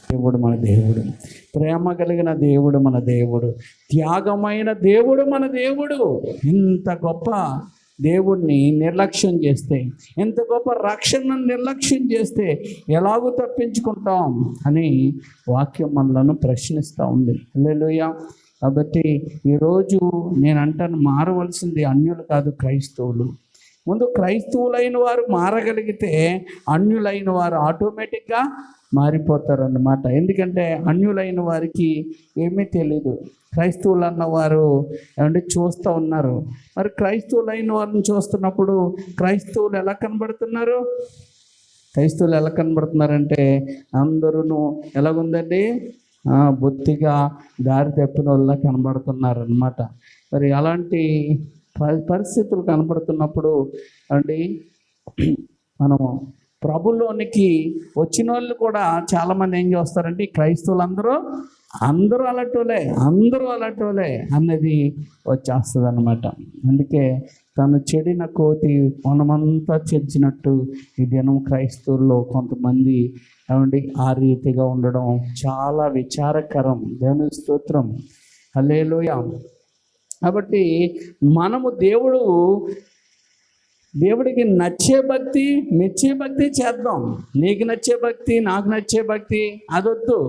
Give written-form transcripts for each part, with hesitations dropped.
దేవుడు మన దేవుడు, ప్రేమ కలిగిన దేవుడు మన దేవుడు, త్యాగమైన దేవుడు మన దేవుడు. ఇంత గొప్ప దేవుణ్ణి నిర్లక్ష్యం చేస్తే, ఇంత గొప్ప రక్షణను నిర్లక్ష్యం చేస్తే ఎలాగూ తప్పించుకుంటాం అని వాక్యం మనలను ప్రశ్నిస్తూ ఉంది. హల్లెలూయా. కాబట్టి ఈరోజు నేను అంటాను, మారవలసింది అన్యులు కాదు, క్రైస్తవులు. ముందు క్రైస్తవులైన వారు మారగలిగితే అన్యులైన వారు ఆటోమేటిక్గా మారిపోతారు అన్నమాట. ఎందుకంటే అన్యులైన వారికి ఏమీ తెలీదు. క్రైస్తవులు అన్నవారు ఏమంటే చూస్తూ ఉన్నారు. మరి క్రైస్తవులైన వారిని చూస్తున్నప్పుడు క్రైస్తవులు ఎలా కనబడుతున్నారు? క్రైస్తవులు ఎలా కనబడుతున్నారంటే అందరూ ఎలాగుందండి, బొత్తిగా దారి తప్పిన వాళ్ళ కనబడుతున్నారు అన్నమాట. మరి అలాంటి పరిస్థితులు కనబడుతున్నప్పుడు అండి, మనము ప్రభులోనికి వచ్చిన వాళ్ళు కూడా చాలామంది ఏం చేస్తారంటే క్రైస్తవులు అందరూ అలాంటోలే అన్నది వచ్చేస్తుంది అన్నమాట. అందుకే తను చెడిన కోతి మనమంతా చెడిచినట్టు ఈ దినం క్రైస్తవుల్లో కొంతమంది ఏమండి ఆ రీతిగా ఉండడం చాలా విచారకరం. దేవుని స్తోత్రం, హల్లెలూయా. కాబట్టి మనము దేవుడికి నచ్చే భక్తి, మెచ్చే భక్తి చేద్దాం. నీకు నచ్చే భక్తి, నాకు నచ్చే భక్తి అదొద్దు.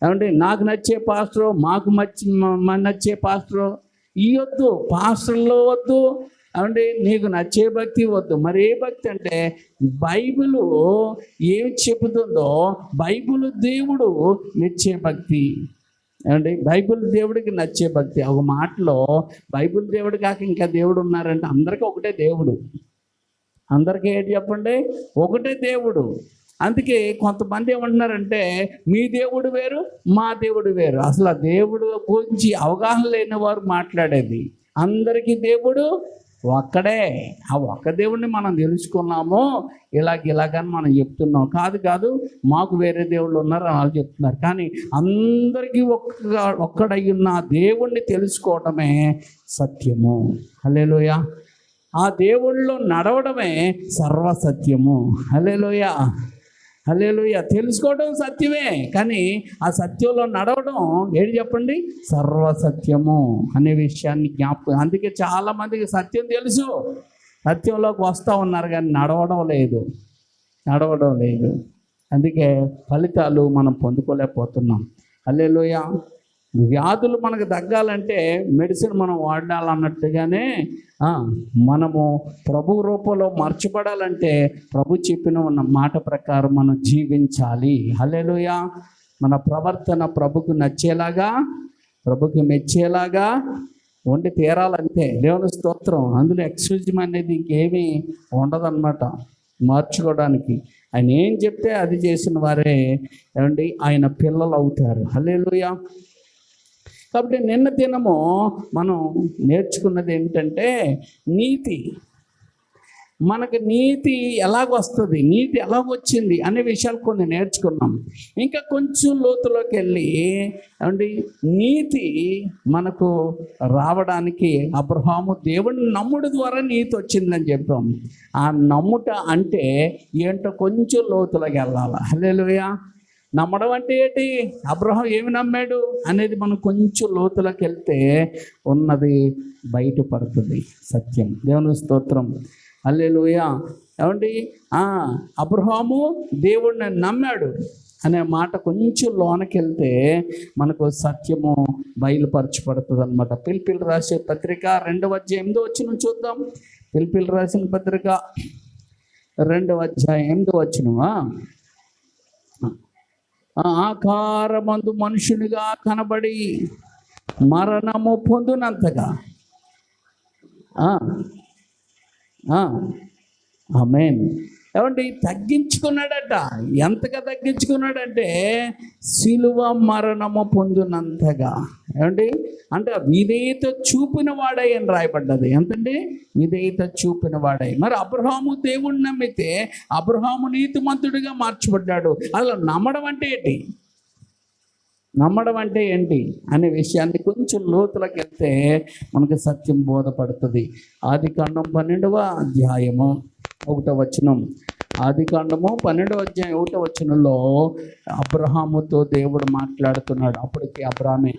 ఏమంటే నాకు నచ్చే పాస్టరు, మాకు నచ్చే పాస్టరు ఇవద్దు, పాస్టర్లో వద్దు. ఏమంటే నీకు నచ్చే భక్తి వద్దు. మరి ఏ భక్తి అంటే బైబిల్ ఏమి చెబుతుందో, బైబిల్ దేవుడు మెచ్చే భక్తి. ఏమంటే బైబిల్ దేవుడికి నచ్చే భక్తి. ఒక మాటలో బైబిల్ దేవుడు కాక ఇంకా దేవుడు ఉన్నారంటే అందరికీ ఒకటే దేవుడు. అందరికీ ఏంటి చెప్పండి? ఒకటే దేవుడు. అందుకే కొంతమంది ఏమంటున్నారంటే మీ దేవుడు వేరు, మా దేవుడు వేరు. అసలు ఆ దేవుడు గురించి అవగాహన లేని వారు మాట్లాడేది. అందరికీ దేవుడు ఒక్కడే. ఆ ఒక్క దేవుడిని మనం తెలుసుకున్నాము, ఇలాగని మనం చెప్తున్నాం. కాదు మాకు వేరే దేవుళ్ళు ఉన్నారు అని వాళ్ళు చెప్తున్నారు. కానీ అందరికీ ఒక్కడయ్యున్న దేవుణ్ణి తెలుసుకోవడమే సత్యము. హల్లెలూయా. ఆ దేవుళ్ళలో నడవడమే సర్వసత్యము. హల్లెలూయా, హల్లెలూయా. తెలుసుకోవడం సత్యమే, కానీ ఆ సత్యంలో నడవడం ఏంటి చెప్పండి? సర్వసత్యము అనే విషయాన్ని జ్ఞాపకం. అందుకే చాలామందికి సత్యం తెలుసు, సత్యంలోకి వస్తూ ఉన్నారు, కానీ నడవడం లేదు. అందుకే ఫలితాలు మనం పొందుకోలేకపోతున్నాం. హల్లెలూయా. వ్యాధులు మనకు తగ్గాలంటే మెడిసిన్ మనం వాడాలన్నట్టుగానే మనము ప్రభు రూపంలో మార్చబడాలంటే ప్రభు చెప్పిన మాట ప్రకారం మనం జీవించాలి. హల్లెలూయా. మన ప్రవర్తన ప్రభుకు నచ్చేలాగా, ప్రభుకి మెచ్చేలాగా వండి తీరాలంతే. దేవుని స్తోత్రం. అందులో ఎక్స్క్యూజ్మ్ అనేది ఇంకేమీ ఉండదన్నమాట మార్చుకోవడానికి. ఆయన ఏం చెప్తే అది చేసిన వారే ఏమండి ఆయన పిల్లలు అవుతారు. హల్లెలూయా. కాబట్టి నిన్న దినము మనం నేర్చుకున్నది ఏంటంటే నీతి. మనకు నీతి ఎలాగొస్తుంది, నీతి ఎలాగొచ్చింది అనే విషయాలు కొన్ని నేర్చుకున్నాం. ఇంకా కొంచెం లోతులోకి వెళ్ళి ఏమండి నీతి మనకు రావడానికి అబ్రహాము దేవుని నమ్ముడు ద్వారా నీతి వచ్చిందని చెప్పాం. ఆ నమ్ముట అంటే ఏంటో కొంచెం లోతులోకి వెళ్ళాలి. హల్లెలూయా. నమ్మడం అంటే ఏంటి, అబ్రహాం ఏమి నమ్మాడు అనేది మనం కొంచెం లోతులోకి వెళ్తే ఉన్నది బయటపడుతుంది సత్యం. దేవుని స్తోత్రం, హల్లెలూయా. ఏమండి అబ్రహాము దేవుడిని నమ్మాడు అనే మాట కొంచెం లోనకి వెళ్తే మనకు సత్యము బయలుపరచబడుతుంది అనమాట. పిలిపిలు రాసే పత్రిక 2వ అధ్యాయం 8వ వచనం చూద్దాం. పిలిపిలు రాసిన పత్రిక 2వ అధ్యాయం 8వ వచనం. ఆకారమందు మనుషునిగా కనబడి మరణము పొందునంతగా. ఆమేన్. ఏమండి తగ్గించుకున్నాడట. ఎంతగా తగ్గించుకున్నాడంటే సిలువ మరణము పొందినంతగా. ఏమండి అంటే విధేయత చూపిన వాడై అని రాయబడ్డది. ఎంతండి? విధేయత చూపిన వాడై. మరి అబ్రహాము దేవుణ్ణి నమ్మితే అబ్రహాము నీతిమంతుడిగా మార్చబడ్డాడు. అలా నమ్మడం అంటే ఏంటి, నమ్మడం అంటే ఏంటి అనే విషయాన్ని కొంచెం లోతులకు వెళ్తే మనకు సత్యం బోధపడుతుంది. ఆదికాండం 12వ అధ్యాయము 1వ వచనం. ఆదికాండము 12:1 అబ్రహాముతో దేవుడు మాట్లాడుతున్నాడు. అప్పటికి అబ్రామే,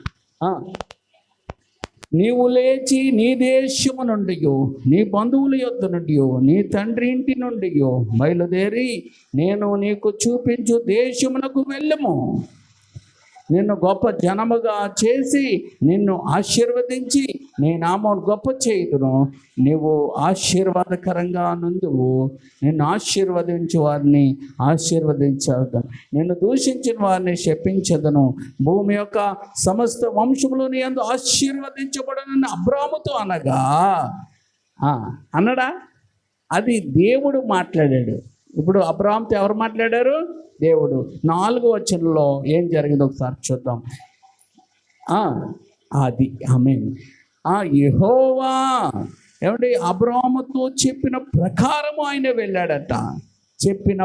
నీవు లేచి నీ దేశము నుండి, నీ బంధువుల యొద్ద నుండి, నీ తండ్రి ఇంటి నుండి బయలుదేరి నేను నీకు చూపించు దేశమునకు వెళ్ళము. నిన్ను గొప్ప జనముగా చేసి నిన్ను ఆశీర్వదించి నీ నామం గొప్ప చేయుదును. నీవు ఆశీర్వాదకరంగా నుందువు. నిన్ను ఆశీర్వదించు వారిని ఆశీర్వదించదు, నిన్ను దూషించిన వారిని శపించదను. భూమి యొక్క సమస్త వంశములు నీ యందు ఆశీర్వదించబడనని అబ్రాముతో అనగా అన్నడా? అది దేవుడు మాట్లాడాడు. ఇప్పుడు అబ్రాహాముతో ఎవరు మాట్లాడారు? దేవుడు. 4వ వచనంలో ఏం జరిగిందో ఒకసారి చూద్దాం. అది ఆమేన్. యెహోవా ఏమంటే అబ్రాహాముతో చెప్పిన ప్రకారము ఆయన వెళ్ళాడట. చెప్పిన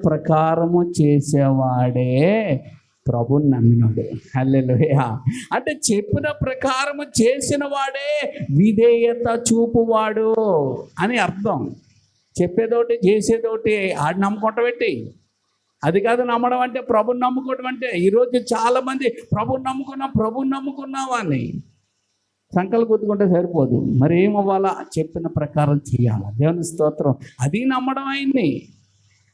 ప్రకారము చేసేవాడే ప్రభుని నమ్మినాడు. హల్లెలూయా. అంటే చెప్పిన ప్రకారము చేసిన వాడే విధేయత చూపువాడు అని అర్థం. చెప్పేదోటి చేసేదోటి ఆడి నమ్ముకోవటం పెట్టి అది కాదు నమ్మడం అంటే. ప్రభుని నమ్ముకోవడం అంటే ఈరోజు చాలామంది ప్రభుని నమ్ముకున్నాం అని సంకలు గుర్తుకుంటే సరిపోదు. మరి ఏమవ్వాలా? చెప్పిన ప్రకారం చేయాలి. దేవుని స్తోత్రం. అది నమ్మడం అయింది.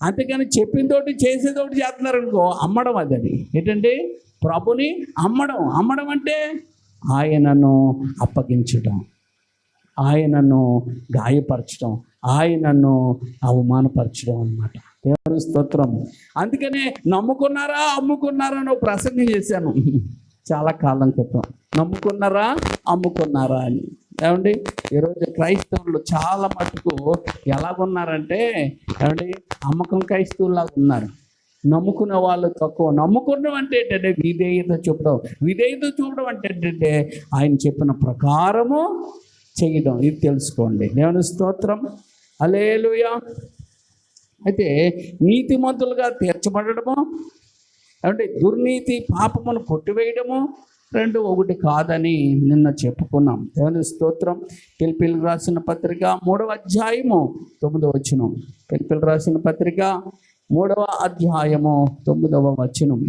అంతేకాని చెప్పిందోటి చేసేదోటి చేస్తున్నారు అనుకో, అమ్మడం. అది ఏంటంటే ప్రభుని అమ్మడం అంటే ఆయనను అప్పగించడం, ఆయనను గాయపరచడం, ఆయనను అవమానపరచడం అన్నమాట. దేవుని స్తోత్రం. అందుకనే నమ్ముకున్నారా అమ్ముకున్నారా అని ప్రసంగం చేశాను చాలా కాలం క్రితం. నమ్ముకున్నారా అమ్ముకున్నారా అని. ఏమండి ఈరోజు క్రైస్తవులు చాలా మటుకు ఎలాగున్నారంటే ఏమండి అమ్మకం క్రైస్తవులాగా ఉన్నారు. నమ్ముకునే వాళ్ళు తక్కువ. నమ్ముకున్నాం అంటే ఏంటంటే విధేయత చూపడం అంటే ఏంటంటే ఆయన చెప్పిన ప్రకారము చేయడం. ఇది తెలుసుకోండి. దేవుని స్తోత్రం. హల్లెలూయా. అయితే నీతిమంతులుగా తీర్చబడము అంటే దుర్నీతి పాపమును కొట్టివేయడము రెండు ఒకటి కాదని నిన్న చెప్పుకున్నాం. దేవుని స్తోత్రం. పిలిపిలికి రాసిన పత్రిక 3వ అధ్యాయము 9వ వచనం. పిలిపిలికి రాసిన పత్రిక 3వ అధ్యాయము 9వ వచనం.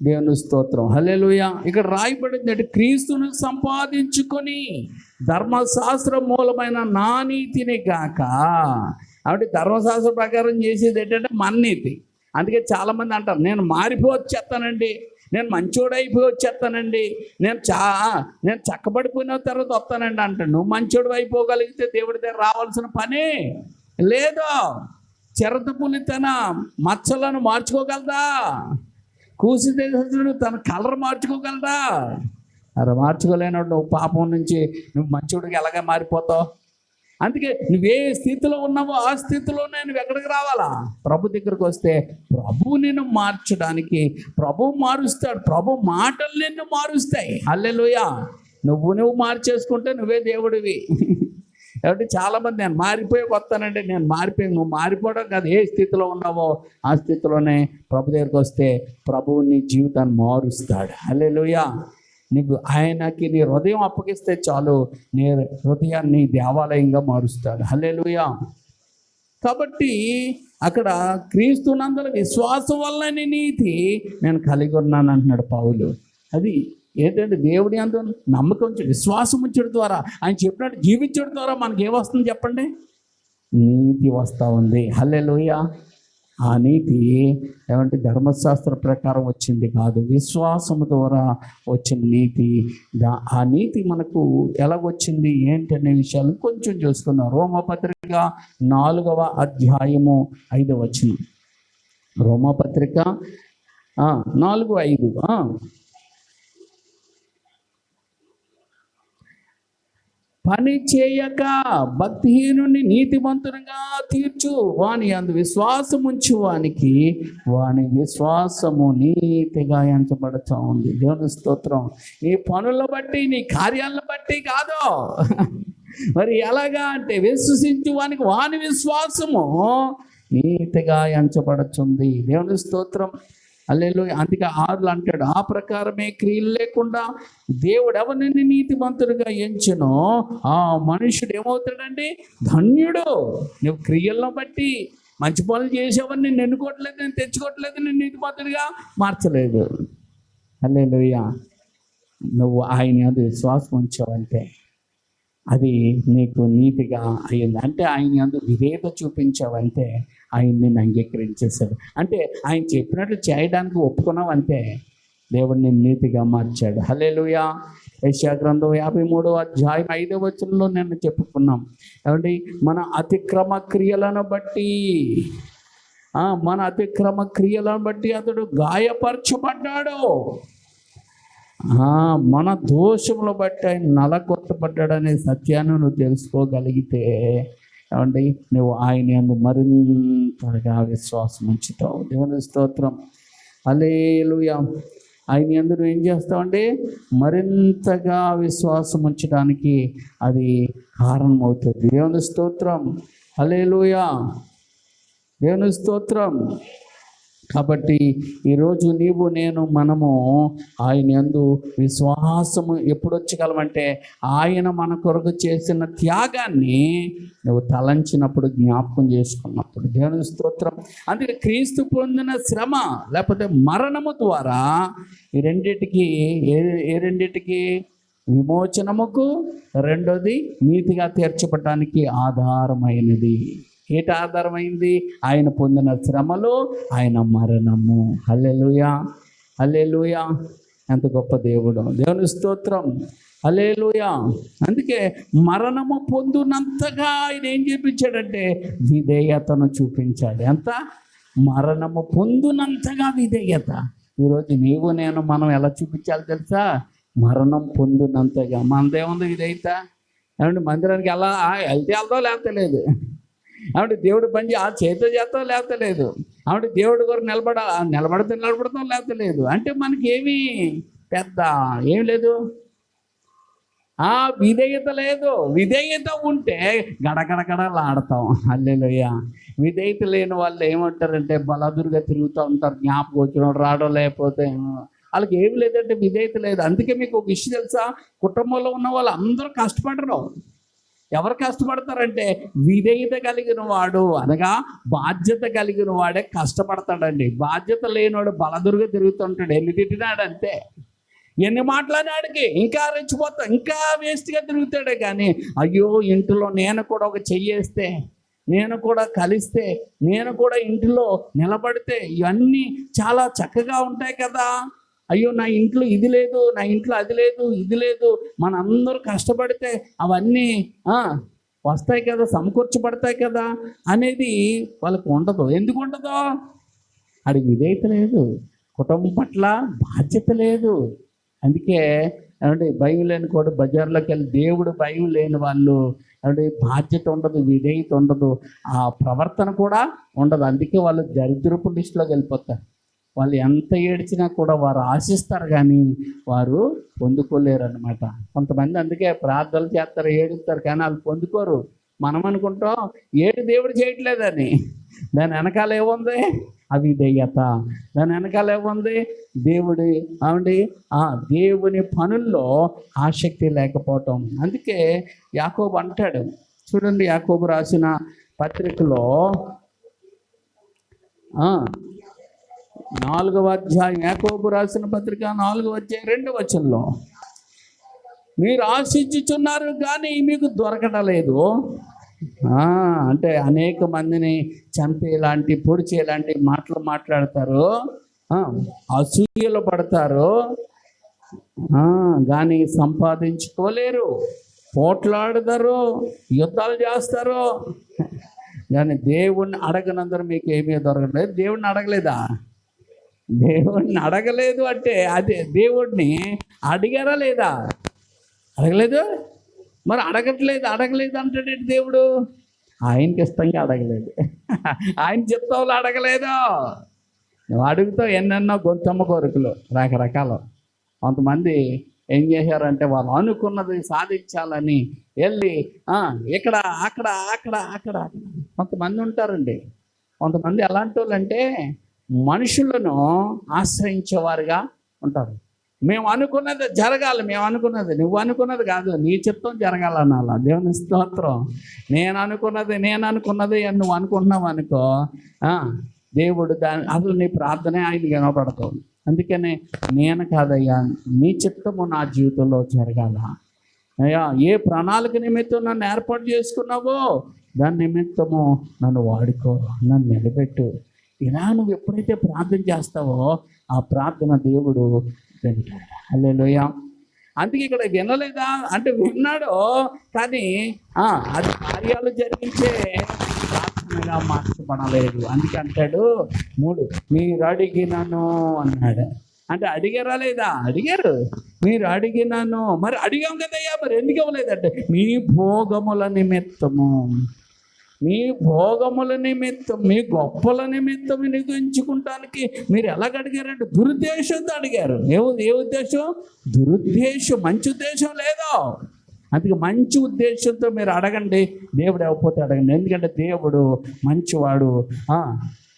దేవుని స్తోత్రం. హల్లెలూయా. ఇక్కడ రాయబడింది అంటే క్రీస్తును సంపాదించుకొని ధర్మశాస్త్ర మూలమైన నా నీతిని గాక. కాబట్టి ధర్మశాస్త్ర ప్రకారం చేసేది ఏంటంటే మన నీతి. అందుకే చాలామంది అంటారు నేను మారిపోయి వచ్చేస్తానండి, నేను మంచోడు అయిపోయి వచ్చేస్తానండి, నేను చక్కబడిపోయిన తర్వాత వస్తానండి అంటాడు. నువ్వు మంచోడు అయిపోగలిగితే దేవుడి దగ్గర రావాల్సిన పని లేదు. చిరతపులితన మచ్చలను మార్చుకోగలదా? కూసి దేశుడు తన కలర్ మార్చుకోగలదా? అరే మార్చుకోలేనాడు. నువ్వు పాపం నుంచి నువ్వు మంచోడికి ఎలాగ మారిపోతావు? అందుకే నువ్వే స్థితిలో ఉన్నావో ఆ స్థితిలోనే నువ్వు ఎక్కడికి రావాలా? ప్రభు దగ్గరకు వస్తే ప్రభు నిన్ను మార్చడానికి ప్రభు మారుస్తాడు. ప్రభు మాటలు నిన్ను మారుస్తాయి. హల్లెలూయా. నువ్వు మార్చేసుకుంటే నువ్వే దేవుడివి. కాబట్టి చాలామంది నేను మారిపోయి వస్తానంటే నేను నువ్వు మారిపోవడం కాదు. ఏ స్థితిలో ఉన్నావో ఆ స్థితిలోనే ప్రభు దగ్గరికి వస్తే ప్రభువు నీ జీవితాన్ని మారుస్తాడు. హల్లెలూయా. నీకు ఆయనకి నీ హృదయం అప్పగిస్తే చాలు, నీ హృదయాన్ని దేవాలయంగా మారుస్తాడు. హల్లెలూయా. కాబట్టి అక్కడ క్రీస్తునందుల విశ్వాసం వల్లనే నీతి నేను కలిగి ఉన్నాను అంటున్నాడు పౌలు. అది ఏంటంటే దేవుడి అంత నమ్మకం విశ్వాసం ఉంచడం ద్వారా, ఆయన చెప్పినట్టు జీవించడం ద్వారా మనకి ఏమొస్తుంది చెప్పండి? నీతి వస్తూ ఉంది. హల్లెలూయా. ఆ నీతి ఏమంటే ధర్మశాస్త్ర ప్రకారం వచ్చింది కాదు, విశ్వాసము ద్వారా వచ్చిన నీతి. ఆ నీతి మనకు ఎలాగొచ్చింది ఏంటనే విషయాలు కొంచెం చూసుకుందాం. రోమపత్రిక 4వ అధ్యాయము 5వ వచనం. రోమపత్రిక 4:5. పని చేయక భక్తిహీనుని నీతిమంతునిగా తీర్చు, వాని అందు విశ్వాసం ఉంచు వానికి వాని విశ్వాసము నీతిగా ఎంచబడుతూ ఉంది. దేవుని స్తోత్రం. నీ పనుల బట్టి నీ కార్యాలను బట్టి కాదు. మరి ఎలాగా అంటే విశ్వసించు వానికి వాని విశ్వాసము నీతిగా ఎంచబడుతుంది. దేవుని స్తోత్రం. హల్లెలూయా. అందుకే 6 అంటాడు, ఆ ప్రకారమే క్రియలు లేకుండా దేవుడు ఎవరిని నీతిమంతుడిగా ఎంచునో ఆ మనుషుడు ఏమవుతాడండి? ధన్యుడు. నువ్వు క్రియలను బట్టి మంచి పనులు చేసేవని నేను ఎన్నుకోవట్లేదు, నేను తెచ్చుకోవట్లేదు, నేను నీతిమంతుడిగా మార్చలేదు. హల్లెలూయా. నువ్వు ఆయన అది విశ్వాసం ఉంచావంటే అది నీకు నీతిగా అయింది. అంటే ఆయన అందు విధేయత చూపించావంటే ఆయన నిన్ను అంగీకరించేశాడు. అంటే ఆయన చెప్పినట్లు చేయడానికి ఒప్పుకున్నావంటే దేవుడు నిన్ను నీతిగా మార్చాడు. హల్లెలూయా. యెషయా గ్రంథం 53వ అధ్యాయం 5వ వచనంలో నేను చెప్పుకున్నాం. ఏమండి, మన అతిక్రమ క్రియలను బట్టి అతడు గాయపరచబడ్డాడు. మన దోషములు బట్టి ఆయన నలగొట్టబడ్డాడనే సత్యాన్ని నువ్వు తెలుసుకోగలిగితే ఏమండి, నువ్వు ఆయన యందు మరింతగా విశ్వాసం ఉంచుతావు. దేవుని స్తోత్రం. హల్లెలూయా. ఆయన యందు నువ్వు ఏం చేస్తావంటే మరింతగా విశ్వాసం ఉంచడానికి అది కారణమవుతుంది. దేవుని స్తోత్రం. హల్లెలూయా. దేవుని స్తోత్రం. కాబట్టి ఈరోజు నీవు నేను మనము ఆయన యందు విశ్వాసము ఎప్పుడు వచ్చగలమంటే ఆయన మన కొరకు చేసిన త్యాగాన్ని నువ్వు తలంచినప్పుడు, జ్ఞాపకం చేసుకున్నప్పుడు. దేవుని స్తోత్రం. అందుకే క్రీస్తు పొందిన శ్రమ లేకపోతే మరణము ద్వారా ఈ రెండిటికి ఏ రెండిటికి విమోచనముకు, రెండోది నీతిగా తీర్చబడటానికి ఆధారమైనది. ఏట ఆధారమైంది? ఆయన పొందిన శ్రమలో ఆయన మరణము. హల్లెలూయా. హల్లెలూయా. ఎంత గొప్ప దేవుడు. దేవుని స్తోత్రం. హల్లెలూయా. అందుకే మరణము పొందునంతగా ఆయన ఏం చూపించాడంటే విధేయతను చూపించాడు. ఎంత? మరణము పొందునంతగా విధేయత. ఈరోజు నీవు నేను మనం ఎలా చూపించాలి తెలుసా? మరణం పొందునంతగా. మనదేముంది విధేయత? ఏమంటే మందిరానికి ఎలా వెళ్తే వెళ్తావు, లేకపోతే లేదు. ఆవిడ దేవుడు పని చేతితో చేస్తావు, లేకపోతే లేదు. ఆవిడ దేవుడి కొరకు నిలబడతాం, లేకపోతే లేదు. అంటే మనకి ఏమీ పెద్ద ఏం లేదు, విధేయత లేదు. విధేయత ఉంటే గడగడగడలాడతాం. హల్లెలూయా. విధేయత లేని వాళ్ళు ఏమంటారంటే బలాదురుగా తిరుగుతూ ఉంటారు. జ్ఞాపకం వచ్చినోడు రావడం, లేకపోతే వాళ్ళకి ఏమి లేదంటే విధేయత లేదు. అందుకే మీకు ఒక విషయం తెలుసా? కుటుంబంలో ఉన్న వాళ్ళు అందరూ కష్టపడరు. ఎవరు కష్టపడతారంటే విధేయత కలిగిన వాడు, అనగా బాధ్యత కలిగిన వాడే కష్టపడతాడండి. బాధ్యత లేనివాడు బలదురుగా తిరుగుతుంటాడు. ఎన్ని తిట్టినాడంతే, ఎన్ని మాట్లాడినాడికి ఇంకా రెచ్చిపోతా, ఇంకా వేస్ట్గా తిరుగుతాడే. కానీ అయ్యో ఇంటిలో నేను కూడా ఒక చెయ్యేస్తే, నేను కూడా కలిస్తే, నేను కూడా ఇంటిలో నిలబడితే ఇవన్నీ చాలా చక్కగా ఉంటాయి కదా. అయ్యో నా ఇంట్లో ఇది లేదు, నా ఇంట్లో అది లేదు, ఇది లేదు. మనందరూ కష్టపడితే అవన్నీ వస్తాయి కదా, సమకూర్చబడతాయి కదా అనేది వాళ్ళకు ఉండదు. ఎందుకు ఉండదు? అడిగి విధేయత లేదు, కుటుంబం పట్ల బాధ్యత లేదు. అందుకే ఏమంటే భయం లేని కూడా బజార్లోకి వెళ్ళి దేవుడు భయం లేని వాళ్ళు ఏమంటే బాధ్యత ఉండదు, విధేయత ఉండదు, ఆ ప్రవర్తన కూడా ఉండదు. అందుకే వాళ్ళు దరిద్రపు లిస్టులోకి వెళ్ళిపోతారు. వాళ్ళు ఎంత ఏడ్చినా కూడా వారు ఆశిస్తారు కానీ వారు పొందుకోలేరు అన్నమాట. కొంతమంది అందుకే ప్రార్థనలు చేస్తారు, ఏడుస్తారు, కానీ వాళ్ళు పొందుకోరు. మనం అనుకుంటాం ఏడు దేవుడు చేయట్లేదని. దాని వెనకాల ఏముంది? అవిధేయత. దాని వెనకాల ఏముంది? దేవుని పనుల్లో ఆసక్తి లేకపోవటం. అందుకే యాకోబు అంటాడు చూడండి, యాకోబు రాసిన పత్రికలో 4వ అధ్యాయం, యాకోబు రాసిన పత్రిక 4వ అధ్యాయం 2వ వచనంలో, మీరు ఆశించుచున్నారు కానీ మీకు దొరకడం లేదు. అంటే అనేక మందిని చంపేలాంటి, పొడిచేలాంటి మాటలు మాట్లాడతారు, అసూయలు పడతారు, కానీ సంపాదించుకోలేరు, పోట్లాడతారు, యుద్ధాలు చేస్తారు. కానీ దేవుణ్ణి అడగనందరూ మీకు ఏమీ దొరకలేదు. దేవుణ్ణి అడగలేదా? దేవుణ్ణి అడగలేదు అంటే అదే దేవుడిని అడిగారా లేదా? అడగలేదు. మరి అడగలేదు అంటాడేంటి దేవుడు? ఆయనకి ఇష్టంగా అడగలేదు. ఆయన చిత్తంలో అడగలేదు. నువ్వు అడుగుతావు ఎన్నెన్నో గొంతమ్మ కోరికలు రకరకాలు. కొంతమంది ఏం చేశారంటే వాళ్ళు అనుకున్నది సాధించాలని వెళ్ళి ఇక్కడ అక్కడ అక్కడ అక్కడ కొంతమంది ఉంటారండి. కొంతమంది ఎలాంటి వాళ్ళు అంటే మనుషులను ఆశ్రయించేవారుగా ఉంటారు. మేము అనుకున్నది జరగాలి, నువ్వు అనుకున్నది కాదు, నీ చిత్తం జరగాలన్నాలా. దేవుని స్తోత్రం. నేను అనుకున్నది నువ్వు అనుకుంటున్నావు అనుకో, దేవుడు అసలు నీ ప్రార్థనే ఆయనకి వినపడతావు. అందుకనే నేను కాదయ్యా, నీ చిత్తము నా జీవితంలో జరగాల అయ్యా. ఏ ప్రణాళిక నిమిత్తం నన్ను ఏర్పాటు చేసుకున్నావో దాని నిమిత్తము నన్ను వాడుకో, నన్ను నిలబెట్టు. ఇలా నువ్వు ఎప్పుడైతే ప్రార్థన చేస్తావో ఆ ప్రార్థన దేవుడు వింటాడు. హల్లెలూయా. అందుకే ఇక్కడ వినలేదా అంటే విన్నాడు, కానీ అది కార్యాలు జరిగించే ప్రార్థనగా మార్చబడలేదు. అందుకే అంటాడు 3 మీరు అడిగినను అన్నాడు. అంటే అడిగారా లేదా? అడిగారు. మీరు అడిగినాను, మరి అడిగాం కదయ్యా, మరి ఎందుకు ఇవ్వలేదంటే మీ భోగముల నిమిత్తము, మీ గొప్పల నిమిత్తం నిగుంచుకుంటానికి మీరు ఎలాగ అడిగారంటే దురుద్దేశంతో అడిగారు. ఏ ఉద్దేశం? దురుద్దేశం, మంచి ఉద్దేశం లేదో. అందుకే మంచి ఉద్దేశంతో మీరు అడగండి, దేవుడు ఇవ్వకపోతే అడగండి. ఎందుకంటే దేవుడు మంచివాడు.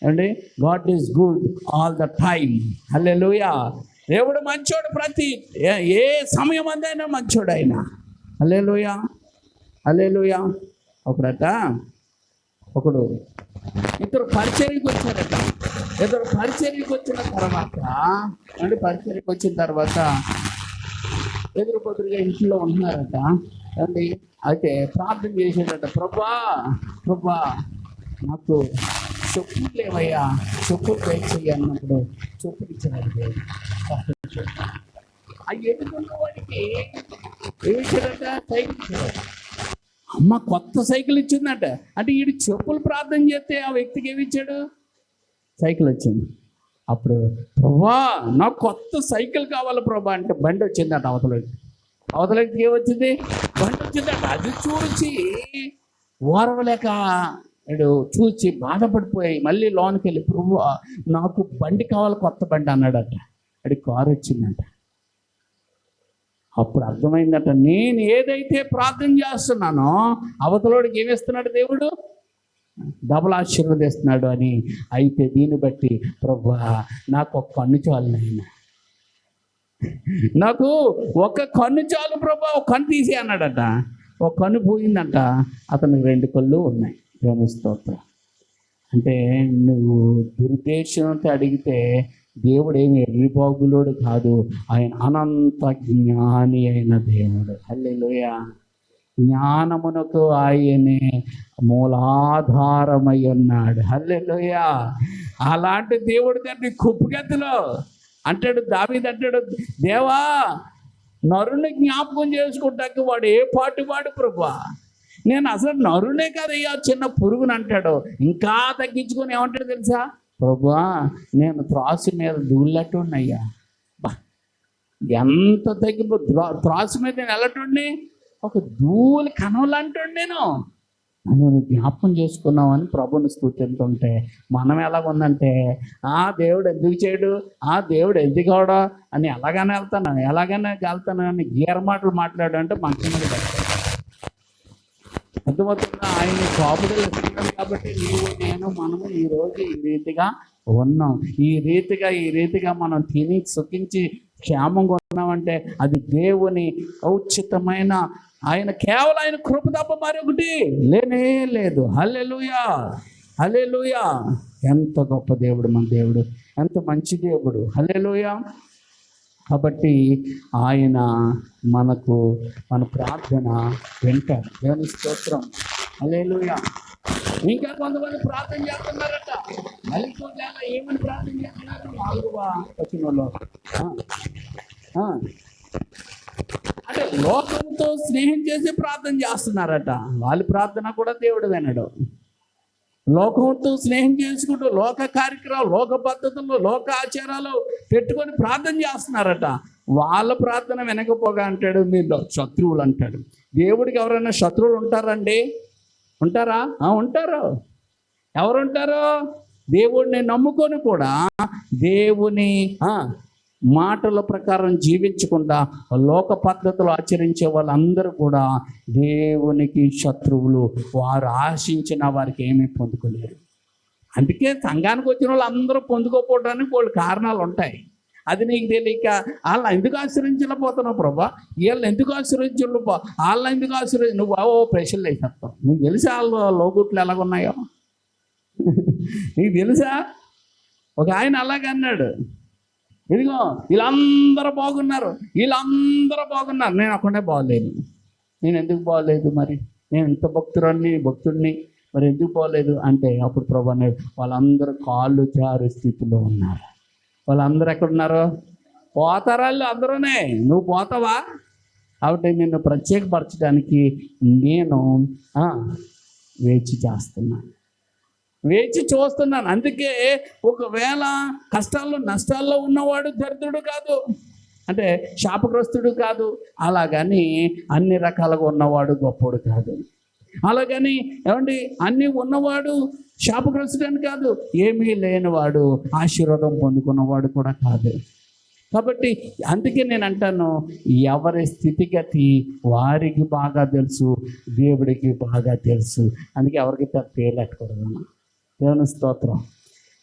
అండి, God is good all the time. Hallelujah. దేవుడు మంచోడు, ప్రతి ఏ సమయం అందైనా మంచోడు ఆయన. హల్లెలూయా, హల్లెలూయా. ఒకడు ఇద్దరు పరిచర్యకు వచ్చారట. పరిచర్యకు వచ్చిన తర్వాత ఎదురు పొద్దుగా ఇంట్లో ఉంటున్నారట అండి. అయితే ప్రార్థన చేసేటట, ప్రభా నాకు చెప్పులు లేవయ్యా, చెప్పులు తెచ్చి అన్నప్పుడు చెప్పులు ఇచ్చాడు. ఆ ఎదుగున్న వాడికి ఏమి ఇచ్చాడట? సైకిల్ ఇచ్చాడు. అమ్మ కొత్త సైకిల్ ఇచ్చిందట. అంటే వీడు చెప్పులు ప్రార్థన చేస్తే ఆ వ్యక్తికి ఏమి ఇచ్చాడు? సైకిల్ వచ్చింది. అప్పుడు ప్రభా నాకు కొత్త సైకిల్ కావాలి ప్రభా అంటే బండి వచ్చిందట. అవతలకి ఏమొచ్చింది? బండి వచ్చిందట. అది చూసి ఓర్వలేక వీడు చూసి బాధపడిపోయాయి. మళ్ళీ లోనికి వెళ్ళి ప్రభా నాకు బండి కావాలి, కొత్త బండి అన్నాడట. అది కారు వచ్చిందట. అప్పుడు అర్థమైందట, నేను ఏదైతే ప్రార్థన చేస్తున్నానో అవతలోడికి ఏమిస్తున్నాడు దేవుడు? డబుల్ ఆశీర్వదిస్తున్నాడు అని. అయితే దీన్ని బట్టి ప్రభువా నాకు ఒక కన్ను చాలు నాయన, నాకు ఒక కన్ను చాలు ప్రభా, ఒక కన్ను తీసి అన్నాడట. ఒక కన్ను పోయిందంట, అతనికి 2 కళ్ళు ఉన్నాయి. దేవుని స్తోత్రం. అంటే నువ్వు దురుద్దేశంతో అడిగితే దేవుడు ఏమి ఎర్రిబాగులోడు కాదు, ఆయన అనంత జ్ఞాని అయిన దేవుడు. హల్లెలూయా. జ్ఞానమునకు ఆయనే మూలాధారమై ఉన్నాడు. హల్లెలూయా. అలాంటి దేవుడి తండ్రి కుప్పగెత్తులో అంటాడు దావీదు, అంటాడు దేవా నరుని జ్ఞాపకం చేసుకుంటాక వాడు ఏ పాటు వాడు ప్రభా, నేను అసలు నరునే కదయ్యా, చిన్న పురుగుని అంటాడు. ఇంకా తగ్గించుకొని ఏమంటాడు తెలుసా? ప్రభువా నేను త్రాసు మీద దూళ్ళట్టున్నాయ్యా. ఎంత తగ్గిపో, త్రాసు మీద నేను వెళ్ళటండి, ఒక ధూళి కనవలంటాడు. నేను జ్ఞాపకం చేసుకున్నామని ప్రభుని స్తుతింటుంటే మనం ఎలాగుందంటే దేవుడు ఎందుకు చేయడు, దేవుడు ఎందుకు అవడా అని ఎలాగైనా వెళ్తాను అని గీర మాటలు మాట్లాడంటే మంచి మీద పెడతాడు. అర్థమవుతుందా? ఆయన కాపుదలు ఇస్తున్నాడు కాబట్టి నీవు నేను మనము ఈరోజు ఈ రీతిగా ఉన్నాం. ఈ రీతిగా మనం తిని సుఖించి క్షేమంగా ఉన్నామంటే అది దేవుని ఔచితమైన కేవలం ఆయన కృప తప్ప మరొకటి లేనే లేదు. హల్లెలూయా, హల్లెలూయా. ఎంత గొప్ప దేవుడు మన దేవుడు, ఎంత మంచి దేవుడు. హల్లెలూయా. కాబట్టి ఆయన మన ప్రార్థన వింటాడు. దేవుని స్తోత్రం. హల్లెలూయా. ఇంకా కొంతమంది ప్రార్థన చేస్తున్నారట. మళ్ళీ ఏమని ప్రార్థన చేస్తున్నారు? 4వ వచనంలో అంటే లోకంతో స్నేహం చేసి ప్రార్థన చేస్తున్నారట. వాళ్ళ ప్రార్థన కూడా దేవుడు వినడు. లోకంతో స్నేహం చేసుకుంటూ లోక కార్యక్రమాలు, లోక పద్ధతుల్లో, లోక ఆచారాలు పెట్టుకొని ప్రార్థన చేస్తున్నారట. వాళ్ళ ప్రార్థన వినకపోగా అంటాడు మీరు శత్రువులు అంటాడు. దేవుడికి ఎవరైనా శత్రువులు ఉంటారండి? ఉంటారా? ఉంటారు. ఎవరుంటారు? దేవుడిని నమ్ముకొని కూడా దేవుని మాటల ప్రకారం జీవించకుండా లోక పద్ధతులు ఆచరించే వాళ్ళందరూ కూడా దేవునికి శత్రువులు. వారు ఆశించిన వారికి ఏమీ పొందుకోలేరు. అందుకే సంఘానికి వచ్చిన వాళ్ళు అందరూ పొందుకోకపోవడానికి వాళ్ళు కారణాలు ఉంటాయి. అది నీకు తెలియక వాళ్ళని ఎందుకు ఆశ్రయించలేకపోతున్నావు ప్రభా, వీళ్ళని ఎందుకు ఆశ్రయించు, వాళ్ళని ఎందుకు ఆశ్రయించు, నువ్వు ప్రశ్నలు వేసేస్తావు. నీకు తెలుసా వాళ్ళు లోగుట్లు ఎలాగున్నాయో? నీకు తెలుసా? ఒక ఆయన అలాగే అన్నాడు, ఇదిగో వీళ్ళందరూ బాగున్నారు, నేను ఒక్కడే బాగోలేదు. నేను ఎందుకు బాగోలేదు? మరి నేను ఇంత భక్తుడిని మరి ఎందుకు బాగోలేదు అంటే, అప్పుడు ప్రభు అన్నాడు, వాళ్ళందరూ కాళ్ళు జారు స్థితిలో ఉన్నారు. వాళ్ళందరూ ఎక్కడున్నారు? పోతారు వాళ్ళు అందరూనే. నువ్వు పోతావా? కాబట్టి నిన్ను ప్రత్యేకపరచడానికి నేను వేచి చూస్తున్నాను. అందుకే ఒకవేళ కష్టాల్లో నష్టాల్లో ఉన్నవాడు దరిద్రుడు కాదు, అంటే శాపగ్రస్తుడు కాదు. అలాగని అన్ని రకాలుగా ఉన్నవాడు గొప్పోడు కాదు. అలాగని ఏమండి అన్నీ ఉన్నవాడు శాపగ్రస్తుడని కాదు, ఏమీ లేనివాడు ఆశీర్వాదం పొందుకున్నవాడు కూడా కాదు. కాబట్టి అందుకే నేను అంటాను, ఎవరి స్థితిగతి వారికి బాగా తెలుసు, దేవుడికి బాగా తెలుసు. అందుకే ఎవరికి పేర్లెట్టకూడదు. దేవుని స్తోత్రం.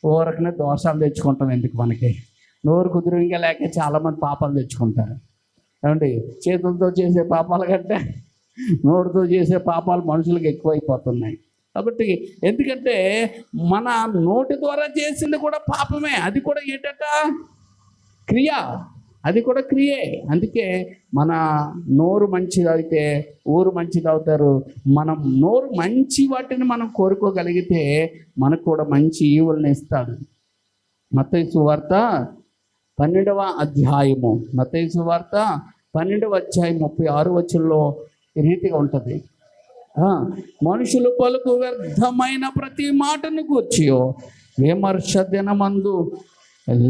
ఊరకనే దోషాలు తెచ్చుకుంటాం ఎందుకు? మనకి నోరు కుదురుగా లేక చాలామంది పాపాలు తెచ్చుకుంటారు. ఏమండి చేతులతో చేసే పాపాల కంటే నోటితో చేసే పాపాలు మనుషులకు ఎక్కువైపోతున్నాయి. కాబట్టి ఎందుకంటే మన నోటి ద్వారా చేసింది కూడా పాపమే. అది కూడా ఏంటట? క్రియ. అది కూడా క్రియే. అందుకే మన నోరు మంచిది అయితే ఊరు మంచిది అవుతారు. మనం నోరు మంచి వాటిని మనం కోరుకోగలిగితే మనకు కూడా మంచి ఈవుల్ని ఇస్తాడు. మత్తయి సువార్త 12వ అధ్యాయము, మత్తయి సువార్త 12వ అధ్యాయం 36 వచనంలో ఈ రీతిగా ఉంటుంది, మనుషులు పలుకు వ్యర్థమైన ప్రతి మాటను కూర్చియో విమర్శ దినమందు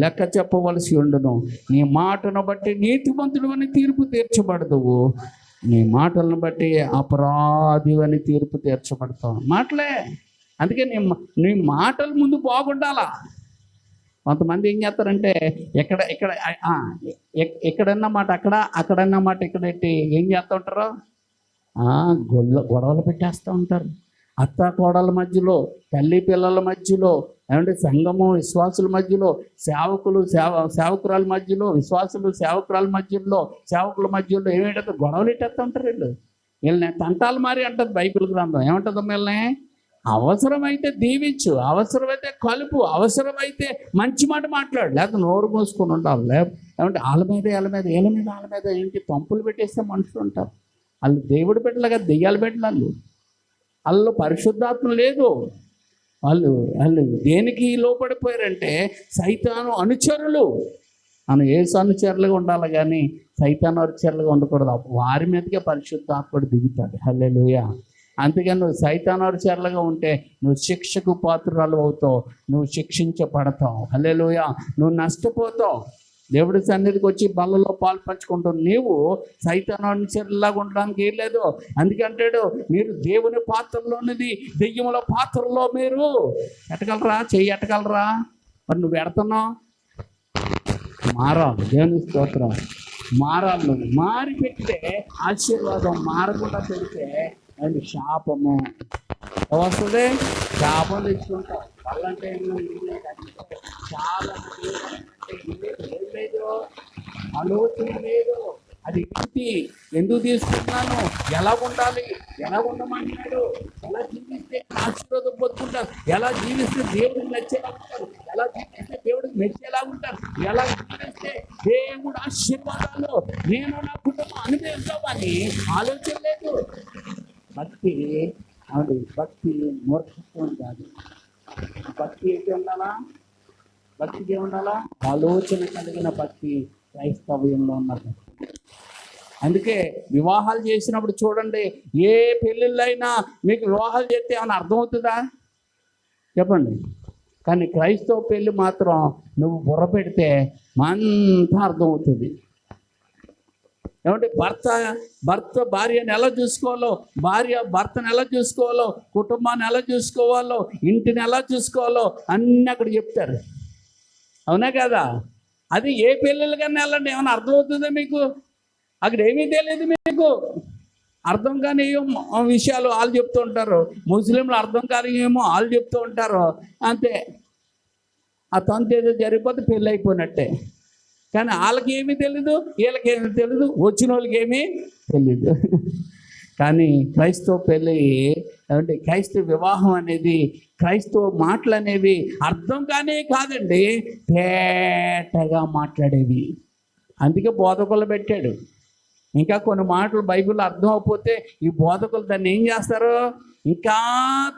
లెక్క చెప్పవలసి ఉండును. నీ మాటను బట్టి నీతిమంతుడు తీర్పు తీర్చబడదువు, నీ మాటలను బట్టి అపరాధి అని తీర్పు తీర్చబడతావు. మాటలే. అందుకే నీ మాటలు ముందు బాగుండాలా. కొంతమంది ఏం చేస్తారంటే ఎక్కడన్నా మాట అక్కడన్నా మాట ఇక్కడ ఏం చేస్తూ ఉంటారో గొడవలు పెట్టేస్తూ ఉంటారు. అత్త కోడల మధ్యలో, తల్లి పిల్లల మధ్యలో, ఏమంటే సంఘము విశ్వాసుల మధ్యలో, సేవకురాల మధ్యలో, విశ్వాసులు సేవకురాల మధ్యలో, సేవకుల మధ్యలో ఏమేటో గొడవలు పెట్టేస్తూ ఉంటారు. వీళ్ళని తంటాలు మారి అంటుంది బైబిల్ గ్రంథం. ఏమంటుంది? వీళ్ళని అవసరమైతే దీవించు, అవసరమైతే కలుపు, అవసరమైతే మంచి మాట మాట్లాడు, లేకపోతే నోరు మూసుకొని ఉండాలి. ఏమంటే వాళ్ళ మీద ఏంటి తంపులు పెట్టేస్తే మనుషులు ఉంటారు. వాళ్ళు దేవుడు పెట్టలేక దెయ్యాలు పెట్టాలి. వాళ్ళు పరిశుద్ధాత్మ లేదు. వాళ్ళు దేనికి లోపడిపోయారంటే సైతాను అనుచరులు. మనం యేసు అనుచరులుగా ఉండాలి కానీ సైతాను అనుచరులుగా ఉండకూడదు. వారి మీదకే పరిశుద్ధాత్ముడు దిగుతాడు. హల్లెలూయా. అందుకని నువ్వు సైతాను అనుచరులుగా ఉంటే నువ్వు శిక్షకు పాత్రురాలు అవుతావు, నువ్వు శిక్షించబడతావు. హల్లెలూయా. నువ్వు నష్టపోతావు. దేవుడి సన్నిధికి వచ్చి బల్లలో పాలు పంచుకుంటావు. నీవు సైతాను అనుచరులాగా ఉండడానికి ఏం లేదు. అందుకంటాడు, మీరు దేవుని పాత్రలోనిది దెయ్యముల పాత్రలో మీరు ఎట్టగలరా? ఎట్టగలరా? మరి నువ్వు ఎడతున్నావు. మారాలి. దేవుని స్తోత్రం. మారాలి. నువ్వు మారి పెడితే ఆశీర్వాదం, మారకుండా పెడితే అది శాపము వస్తుంది. శాపం తెచ్చుకుంటాం. వాళ్ళంటే చాలా లేదు, ఆలోచన లేదు. అది ఇంటి ఎందుకు తీసుకున్నాను, ఎలా ఉండాలి, ఎలా ఉండమంటున్నాడు, ఎలా జీవిస్తే ఆశీర్వాదం పొందుకుంటారు, ఎలా జీవిస్తే దేవుడికి నచ్చేలా ఉంటారు, ఎలా జీవిస్తే దేవుడికి మెచ్చేలా ఉంటారు, ఎలా జీవిస్తే దేవుడు ఆశీర్వాదాలు నేను నా కుటుంబం అనుభవిస్తామని ఆలోచన లేదు. భక్తి మూర్ఖత్వం కాదు. భక్తి ఏంటి ఉండాలా? భక్తికి ఏముండాలా? ఆలోచన కలిగిన భక్తి క్రైస్తవ్యంలో ఉన్నది. అందుకే వివాహాలు చేసినప్పుడు చూడండి, ఏ పెళ్ళిళ్ళైనా మీకు వివాహాలు చేస్తే ఏమైనా అర్థమవుతుందా? చెప్పండి. కానీ క్రైస్తవ పెళ్ళి మాత్రం నువ్వు బుర్ర పెడితే అంతా అర్థమవుతుంది. ఏమంటే భర్త భార్యను ఎలా చూసుకోవాలో, భార్య భర్తను ఎలా చూసుకోవాలో, కుటుంబాన్ని ఎలా చూసుకోవాలో, ఇంటిని ఎలా చూసుకోవాలో అన్నీ అక్కడ చెప్తారు. అవునా కదా? అది ఏ పెళ్ళిళ్ళకన్నా వెళ్ళండి, ఏమైనా అర్థమవుతుందా మీకు? అక్కడ ఏమీ తెలియదు మీకు. అర్థం కాని విషయాలు వాళ్ళు చెప్తూ ఉంటారు, ముస్లింలు అర్థం కాని ఏమో వాళ్ళు చెప్తూ ఉంటారు. అంతే, ఆ తంతు ఏదో జరిగిపోతే పెళ్ళి అయిపోయినట్టే. కానీ వాళ్ళకి ఏమీ తెలీదు, వీళ్ళకేమీ తెలీదు, వచ్చిన వాళ్ళకి ఏమీ తెలీదు. కానీ క్రైస్తవ పెళ్ళి అంటే క్రైస్తవ వివాహం అనేది, క్రైస్తవ మాటలు అనేవి అర్థం కానీ కాదండి, తేటగా మాట్లాడేవి. అందుకే బోధకులు పెట్టాడు. ఇంకా కొన్ని మాటలు బైబిల్లో అర్థం అవ్వకపోతే ఈ బోధకులు దాన్ని ఏం చేస్తారు, ఇంకా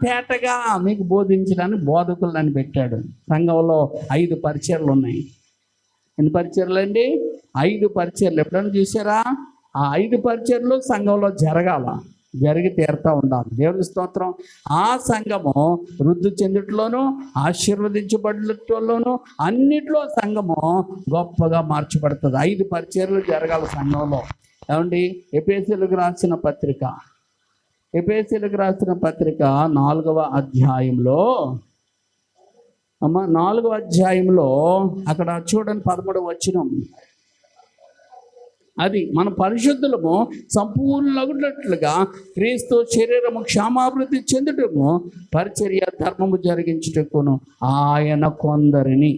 తేటగా మీకు బోధించడానికి బోధకులు అని పెట్టాడు. సంఘంలో 5 పరిచర్లు ఉన్నాయి. ఎన్ని పరిచర్లు అండి? 5 పరిచర్లు. ఎప్పుడైనా చూసారా? ఆ 5 పరిచర్లు సంఘంలో జరిగి తీరుతూ ఉండాలి. దేవుని స్తోత్రం. ఆ సంఘము వృద్ధి చెందుట్లోనూ ఆశీర్వదించబడటంలోనూ అన్నిట్లో సంఘము గొప్పగా మార్చబడుతుంది. 5 పరిచర్లు జరగాలి సంఘంలో. ఏమండి? ఎఫెసీయులకు రాసిన పత్రిక 4వ అధ్యాయంలో 4వ అధ్యాయంలో అక్కడ చూడండి 13వ వచనం. అది మన పరిశుద్ధులము సంపూర్ణులగునట్లుగా క్రీస్తు శరీరము క్షేమాభివృద్ధి చెందుటకు పరిచర్య ధర్మము జరిగించుటకును ఆయన కొందరిని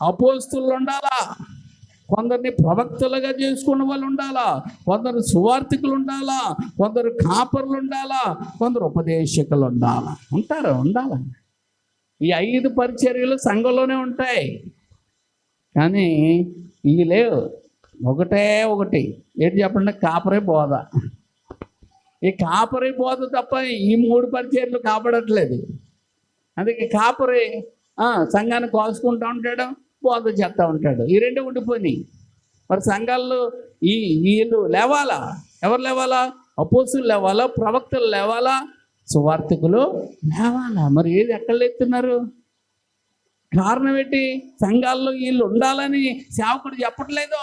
అపోస్తులు ఉండాలా, కొందరిని ప్రవక్తలుగా చేసుకున్న వాళ్ళు ఉండాలా, కొందరు సువార్థికులు ఉండాలా, కొందరు కాపర్లు ఉండాలా, కొందరు ఉపదేశకులు ఉండాలా. ఈ 5 పరిచర్యలు సంఘంలోనే ఉంటాయి. కానీ ఇవి లేవు. ఒకటి ఏంటి చెప్పండి? కాపరే బోధ. ఈ కాపరే బోధ తప్ప ఈ 3 పరిచర్యలు కాపాడట్లేదు. అందుకే కాపరి సంఘాన్ని కోసుకుంటూ ఉంటాడు, బోధ చేస్తూ ఉంటాడు. ఈ 2 ఉండిపోయినాయి. మరి సంఘాల్లో వీళ్ళు లేవాలా? ఎవరు లేవాలా? అపోస్తులు లేవాలా, ప్రవక్తలు లేవాలా, సువార్థికులు లేవాలా? మరి ఏది ఎక్కడ లేస్తున్నారు? కారణం ఏంటి? సంఘాల్లో వీళ్ళు ఉండాలని సేవకుడు చెప్పట్లేదు,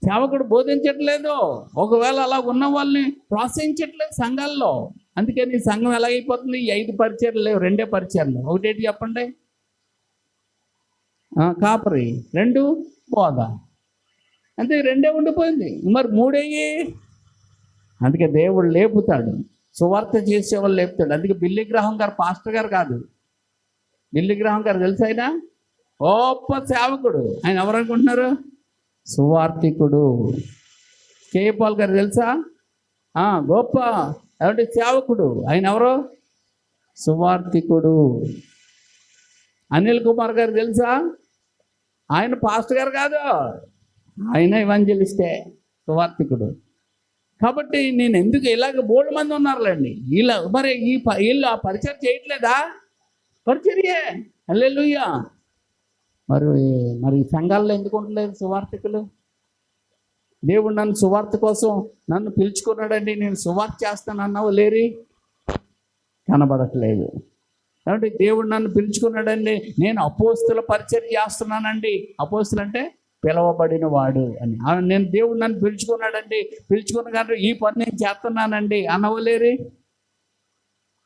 సేవకుడు బోధించట్లేదు, ఒకవేళ అలా ఉన్న వాళ్ళని ప్రోత్సహించట్లేదు సంఘాల్లో. అందుకని సంఘం ఎలాగైపోతుంది? ఈ 5 పరిచర్లు లేవు, 2 పరిచర్లు. ఒకటేంటి చెప్పండి? కాపరి, 2 బోధ. అంతే, 2 ఉండిపోయింది. మరి 3 అయ్యి. అందుకే దేవుడు లేపుతాడు, సువార్త చేసేవాళ్ళు లేపుతాడు. అందుకే బిల్లీ గ్రహం గారు పాస్టర్ గారు కాదు. బిల్లీ గ్రహం గారు తెలుసు, ఆయన గొప్ప సేవకుడు. ఆయన ఎవరు అనుకుంటున్నారు? సువార్థికుడు. కేఏ పాల్ గారు తెలుసా? గొప్ప ఏమంటే సేవకుడు. ఆయన ఎవరు? సువార్థికుడు. అనిల్ కుమార్ గారు తెలుసా? ఆయన పాస్టర్ గారు కాదు, ఆయన ఎవాంజలిస్టే, సువార్థికుడు. కాబట్టి నేను ఎందుకు ఇలాగ బోల్డ్ మంది ఉన్నారులేండి ఇలా. మరి వీళ్ళు ఆ పరిచయం చేయట్లేదా? పరిచర్యే, హల్లెలూయా. మరి సంఘాల్లో ఎందుకు ఉండలేదు సువార్థికులు? దేవుడు నన్ను సువార్త కోసం నన్ను పిలుచుకున్నాడండి, నేను సువార్త చేస్తానన్నావు లేరి, కనబడట్లేదు. కాబట్టి దేవుడు నన్ను పిలుచుకున్నాడండి, నేను అపోస్తుల పరిచర్య చేస్తున్నానండి. అపోస్తులు అంటే పిలవబడిన వాడు అని. నేను దేవుడు నన్ను పిలుచుకున్నాడండి, పిలుచుకున్న కానీ ఈ పని నేను చేస్తున్నానండి అనవలేరి.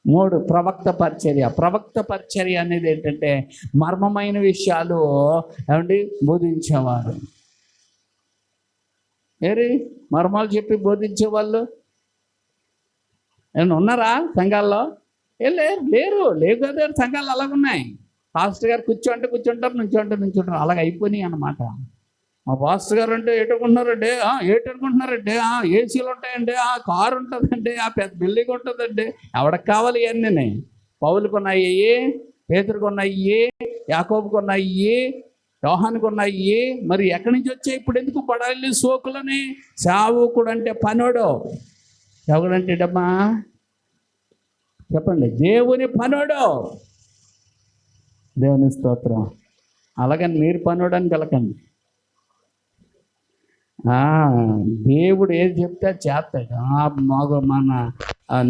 3 ప్రవక్త పరిచర్య అనేది ఏంటంటే మర్మమైన విషయాలు ఏమండి బోధించేవారు. మర్మాలు చెప్పి బోధించేవాళ్ళు ఏమన్నా ఉన్నారా సంఘాల్లో? లేరు కదా. సంఘాలు అలాగున్నాయి. పాస్టర్ గారు కూర్చుంటారు, నుంచుంటారు. అలాగ అయిపోయినాయి అన్నమాట. మా పాస్టర్ గారు అంటే ఏటనుకుంటున్నారండి? ఏటనుకుంటున్నారండి? ఏసీలు ఉంటాయండి, కారు ఉంటుందండి, పెద్ద బిల్డింగ్ ఉంటుందండి. ఎవరికి కావాలి ఇవన్నీ? పౌలుకు ఉన్నాయి, పేతురుకు ఉన్నాయి, యాకోబుకు ఉన్నాయి, యోహానుకు ఉన్నాయి. మరి ఎక్కడి నుంచి వచ్చాయి? ఇప్పుడు ఎందుకు పడాలి సోకులని? సేవకుడు అంటే పనోడు. సేవకుడు డమ్మా చెప్పండి, దేవుని పనోడు. దేవుని స్తోత్రం. అలాగని మీరు పనోడు అని పిలకండి. దేవుడు ఏది చెప్తే చేస్తాడు.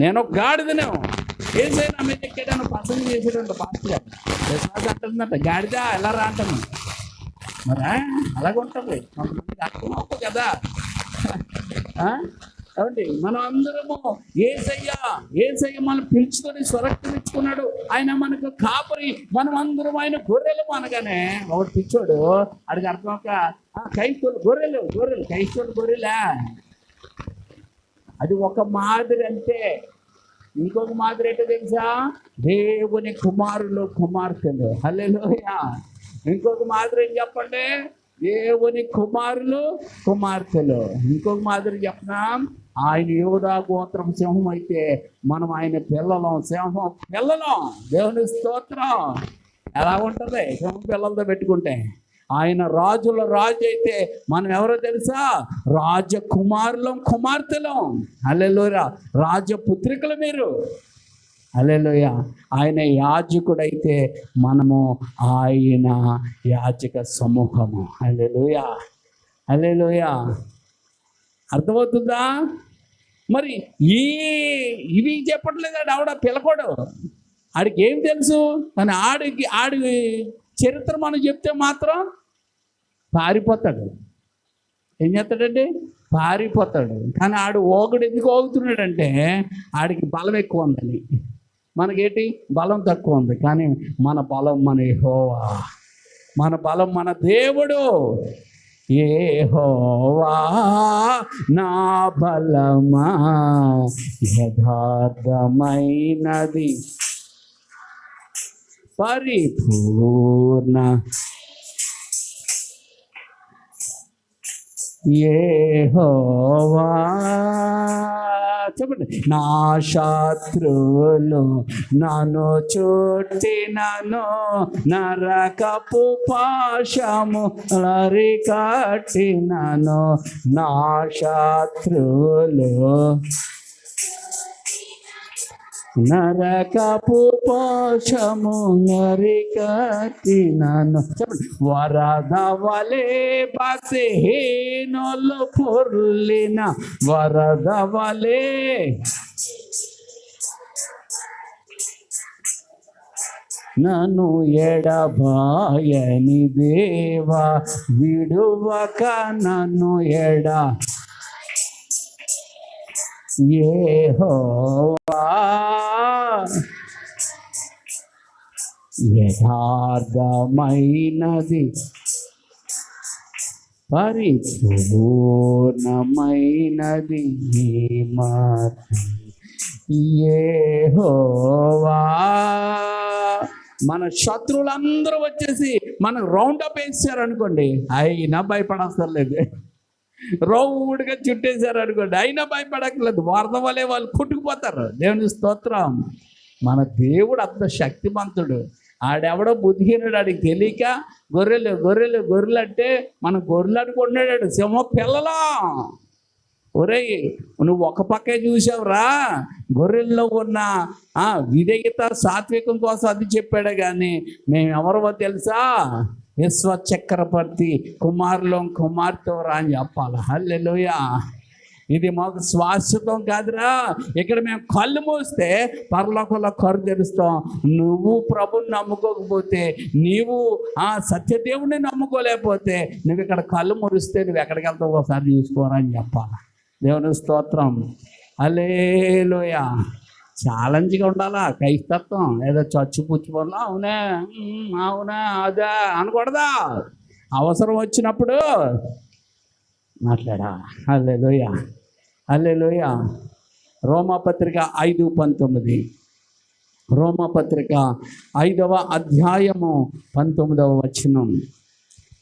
నేను ఒక గాడిదనేమో ఏసైనా మీద ఎక్కేటాను పసంది చేసేటంట పాస్టర్ గారు. అంటుందంట, గాడిదా ఎలా రా అంటాను. మరి అలాగుంటుంది కొంతమందికి అర్థం అవుతుంది కదా. ఏమండి మనం అందరము ఏసయ్య మనం పిలుచుకొని స్వరక్తమిచ్చుకున్నాడు. ఆయన మనకు కాపరి, మనం అందరం ఆయన గొర్రెలు అనగానే ఒకటి పిచ్చోడు అడిగి అర్థం ఒక క్రైస్తవులు గొర్రెలు క్రైస్తవులు గొర్రెలా, అది ఒక మాదిరి అంతే. ఇంకొక మాదిరి ఏంటో తెలుసా, దేవుని కుమారులు కుమార్తెలు. హల్లెలూయా. ఇంకొక మాదిరి ఏం చెప్పండి, దేవుని కుమారులు కుమార్తెలు. ఇంకొక మాదిరి చెప్పనా, ఆయన యూదా గోత్రం సింహం అయితే మనం ఆయన సింహం పిల్లలం. దేవుని స్తోత్రం. ఎలా ఉంటుంది సింహం పిల్లలతో పెట్టుకుంటే? ఆయన రాజుల రాజు అయితే మనం ఎవరో తెలుసా, రాజకుమారులం కుమార్తెలం. హల్లెలూయా. రాజపుత్రికలు మీరు. హల్లెలూయా. ఆయన యాజకుడైతే మనము ఆయన యాజక సమూహము. హల్లెలూయా. హల్లెలూయా. అర్థమవుతుందా? మరి ఇవి చెప్పట్లేదు ఆవిడ పిల్లకోడు. ఆడికి ఏం తెలుసు? కానీ ఆడి చరిత్ర మనం చెప్తే మాత్రం పారిపోతాడు. ఏం చేస్తాడండి? పారిపోతాడు. కానీ ఆడు ఓగుడు ఎందుకు ఓగుతున్నాడంటే ఆడికి బలం ఎక్కువ ఉందని. మనకేంటి బలం తక్కువ ఉంది. కానీ మన బలం మన యెహోవా, మన బలం మన దేవుడు. యెహోవా నా బలమా యథార్థమైనది పరిపూర్ణ యెహోవా. చెప్పండి. నా శత్రువులు నన్ను చుట్టినను, నరకపు పాశము కట్టినను. నా శత్రువులు నరకపు పాశము కట్టినను. వరద వలే భక్తిహీనులు పొర్లిన వరద వలే నన్ను ఎడబాయని దేవా విడువక నన్ను యెహోవా యథార్థమైనది పరిపూర్ణమైనది యెహోవా. మన శత్రువులందరూ వచ్చేసి మనకు రౌండ్ అప్ వేసారు అనుకోండి, అయినా భయపడక్కర్లేదు. రౌండ్గా చుట్టేశారు అనుకోండి, అయినా భయపడక్కర్లేదు. వరద వలె వాళ్ళు కొట్టుకుపోతారు. దేవుని స్తోత్రం. మన దేవుడు అంత శక్తిమంతుడు. ఆడెవడో బుద్ధిహీనుడు, ఆడికి తెలియక గొర్రెలు అంటే మనం గొర్రెలు అనుకుంటున్నాడు. సింహ పిల్లలా. ఒరేయ్ నువ్వు ఒక పక్కే చూసావురా, గొర్రెల్లో ఉన్న విధేయత సాత్వికం కోసం అది చెప్పాడు. కానీ మేము ఎవరో తెలుసా, విశ్వచక్రవర్తి కుమార్తెవరా అని చెప్పాలి. హల్లెలూయా. ఇది మాకు శాశ్వతం కాదురా. ఇక్కడ మేము కళ్ళు మూస్తే పరలోకంలో కరు తెరుస్తాం. నువ్వు ప్రభుని నమ్ముకోకపోతే, నీవు సత్యదేవుని నమ్ముకోలేకపోతే, నువ్వు ఇక్కడ కళ్ళు మురిస్తే నువ్వు ఎక్కడికి వెళ్తావు ఒకసారి చూసుకోరా అని చెప్పాలి. దేవుని స్తోత్రం. హల్లెలూయా. ఛాలెంజ్గా ఉండాలా క్రైస్తత్వం. ఏదో చచ్చు పుచ్చుకోవాలా, అవునా అదా అనకూడదా. అవసరం వచ్చినప్పుడు మాట్లాడా. హల్లెలూయా. హల్లెలూయా. రోమాపత్రిక 5:19. రోమాపత్రిక 5వ అధ్యాయము 19వ వచనం.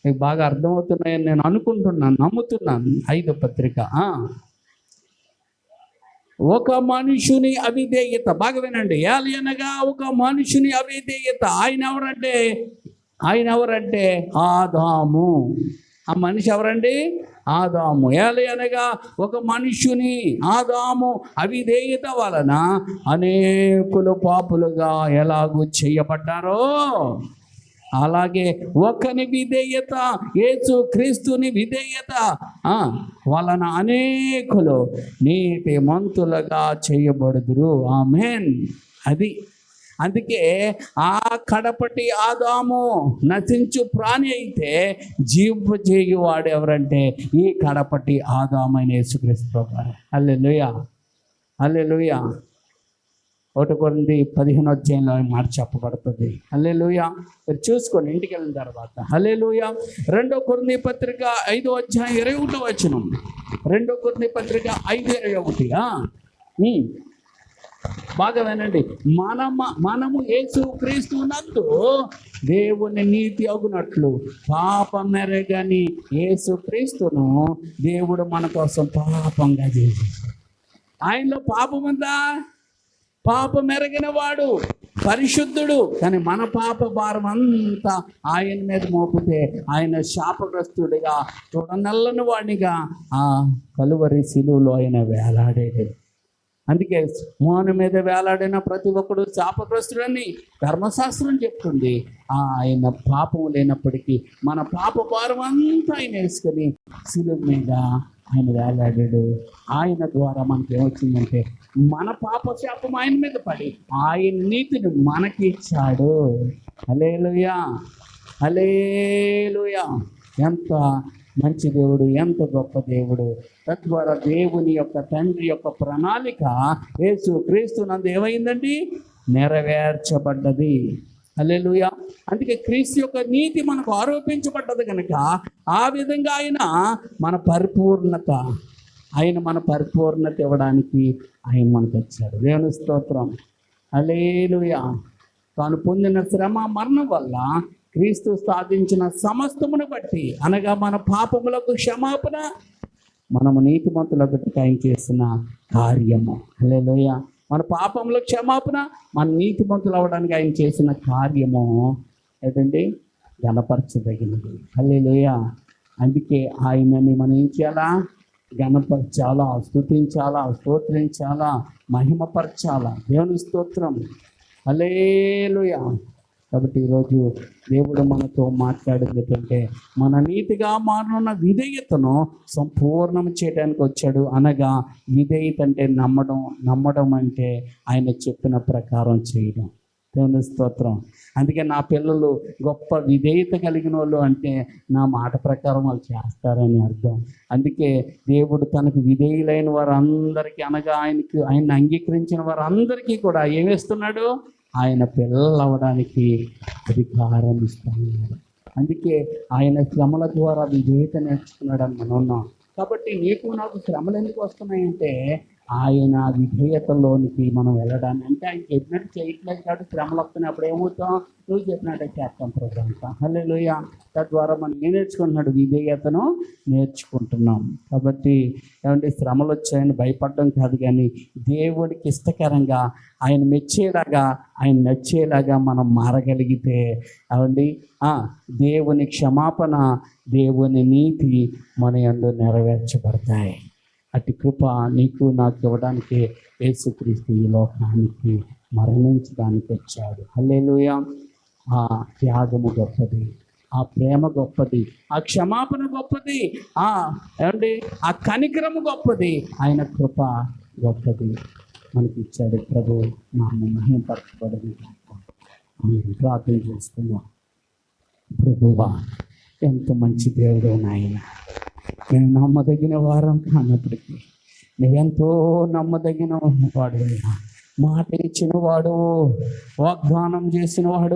మీకు బాగా అర్థమవుతున్నాయని నేను అనుకుంటున్నాను, నమ్ముతున్నాను. 5వ పత్రిక. ఒక మనుషుని అవిధేయత, బాగా వినండి. అనగా ఒక మనుషుని అవిధేయత. ఆయన ఎవరంటే ఆదాము. ఆ మనిషి ఎవరండి? ఆదాము. అనగా ఒక మనుషుని ఆదాము అవిధేయత వలన అనేకులు పాపులుగా ఎలాగూ చేయబడ్డారో, అలాగే ఒకని విధేయత, యేసు క్రీస్తుని విధేయత వలన అనేకులు నీతిమంతులుగా చేయబడుదురు. ఆమేన్. అది అందుకే ఆ కడపటి ఆదాము నశించు ప్రాణి అయితే జీవింపజేయువాడు ఎవరంటే ఈ కడపటి ఆదామైన యేసుక్రీస్తు ప్రభువారు. హల్లెలూయా, హల్లెలూయా. 1 కొరింథీ 15వ అధ్యాయంలో మాట చెప్పబడుతుంది. హల్లెలూయా. మీరు చూసుకోండి ఇంటికి వెళ్ళిన తర్వాత. హల్లెలూయా. 2 కొరింథీ పత్రిక 5వ అధ్యాయం 21వ వచనం. 2 కొరింథీ పత్రిక 5:21. బాగా వినండి. మనము యేసు క్రీస్తు నందు దేవుని నీతి అగునట్లు పాపమెరగని యేసు క్రీస్తును దేవుడు మన కోసం పాపంగా చేసేసాడు. ఆయనలో పాపం ఉందా? పాపం ఎరగిన వాడు పరిశుద్ధుడు, కానీ మన పాప భారం అంతా ఆయన మీద మోపితే ఆయన శాపగ్రస్తుడిగా చూడనల్లని వాడిగా ఆ కలువరి శిలువలో ఆయన వేలాడేది. అందుకే మోహన మీద వేలాడిన ప్రతి ఒక్కడు శాపగ్రస్తుడని ధర్మశాస్త్రం చెప్తుంది. ఆయన పాపం లేనప్పటికీ మన పాప భారం అంతా ఆయన వేసుకొని శిలువ మీద ఆయన వేలాడాడు. ఆయన ద్వారా మనకి ఏమొచ్చిందంటే మన పాప శాపం ఆయన మీద పడి ఆయన నీతిని మనకి ఇచ్చాడు. హల్లెలూయా, హల్లెలూయా. ఎంత మంచి దేవుడు, ఎంత గొప్ప దేవుడు. తద్వారా దేవుని యొక్క తండ్రి యొక్క ప్రణాళిక యేసు క్రీస్తు నందు ఏమైందండి? నెరవేర్చబడ్డది. హల్లెలూయా. అందుకే క్రీస్తు యొక్క నీతి మనకు ఆరోపించబడ్డది కనుక ఆ విధంగా ఆయన మన పరిపూర్ణత ఇవ్వడానికి ఆయన మనకు వచ్చాడు. దేవుని స్తోత్రం. హల్లెలూయా. తాను పొందిన శ్రమ మరణం వల్ల క్రీస్తు సాధించిన సమస్తమును బట్టి, అనగా మన పాపములకు క్షమాపణ, మనము నీతిమంతులకు ఆయన చేసిన కార్యము. హల్లెలూయా. మన పాపములకు క్షమాపణ, మన నీతిమంతులు అవ్వడానికి ఆయన చేసిన కార్యము ఏంటండి? ఘనపరచదగినది. హల్లెలూయా. అందుకే ఆయనని మనం ఏం చేయాలా? ఘనపరచాలా, స్తుతించాలా, స్తోత్రించాలా, మహిమపరచాలా. దేవుని స్తోత్రం. హల్లెలూయా. కాబట్టి ఈరోజు దేవుడు మనతో మాట్లాడింది ఏంటంటే మన నీతిగా మారనున్న విధేయతను సంపూర్ణం చేయడానికి వచ్చాడు. అనగా విధేయత అంటే నమ్మడం అంటే ఆయన చెప్పిన ప్రకారం చేయడం. దేవుని స్తోత్రం. అందుకే నా పిల్లలు గొప్ప విధేయత కలిగిన వాళ్ళు అంటే నా మాట ప్రకారం వాళ్ళు చేస్తారని అర్థం. అందుకే దేవుడు తనకు విధేయులైన వారందరికీ, అనగా ఆయన అంగీకరించిన వారందరికీ కూడా ఏమిస్తున్నాడు? ఆయన పిల్లలు అవ్వడానికి అధికారం ఇస్తున్నాడు. అందుకే ఆయన శ్రమల ద్వారా విధేయత నేర్చుకున్నాడని మనం ఉన్నాం. కాబట్టి నీకు నాకు శ్రమలు ఎందుకు వస్తున్నాయంటే ఆయన విధేయతలోనికి మనం వెళ్ళడాన్ని, అంటే ఆయన చెప్పినట్టు చేయట్లేదు కాబట్టి శ్రమలు వస్తున్నాయి. అప్పుడు ఏమవుతాం? నువ్వు చెప్పినట్టే చేస్తాం ప్రోగ్రాంతా. హల్లెలూయా. తద్వారా మనం ఏం నేర్చుకుంటున్నాడు? విధేయతను నేర్చుకుంటున్నాం. కాబట్టి ఏమంటే శ్రమలు వచ్చాయని భయపడడం కాదు, కానీ దేవుడికి ఇష్టకరంగా, ఆయన మెచ్చేలాగా, ఆయన నచ్చేలాగా మనం మారగలిగితే అవండి దేవుని క్షమాపణ, దేవుని నీతి మన యందు నెరవేర్చబడతాయి. అట్టి కృప నీకు నాకు ఇవ్వడానికి యేసుక్రీస్తు ఈ లోకానికి మరణించడానికి వచ్చాడు. హల్లెలూయా. ఆ త్యాగము గొప్పది, ఆ ప్రేమ గొప్పది, ఆ క్షమాపణ గొప్పది, ఏమండి ఆ కనికరము గొప్పది, ఆయన కృప గొప్పది మనకి ఇచ్చాడు. ప్రభు నామము మహిమపరచబడని ప్రార్థన చేసుకున్నాం. ప్రభువా, ఎంత మంచి దేవుడు నాయన. నేను నమ్మదగిన వారం కానప్పటికీ నువ్వెంతో నమ్మదగిన వాడు, మాట ఇచ్చిన వాడు, వాగ్దానం చేసిన వాడు.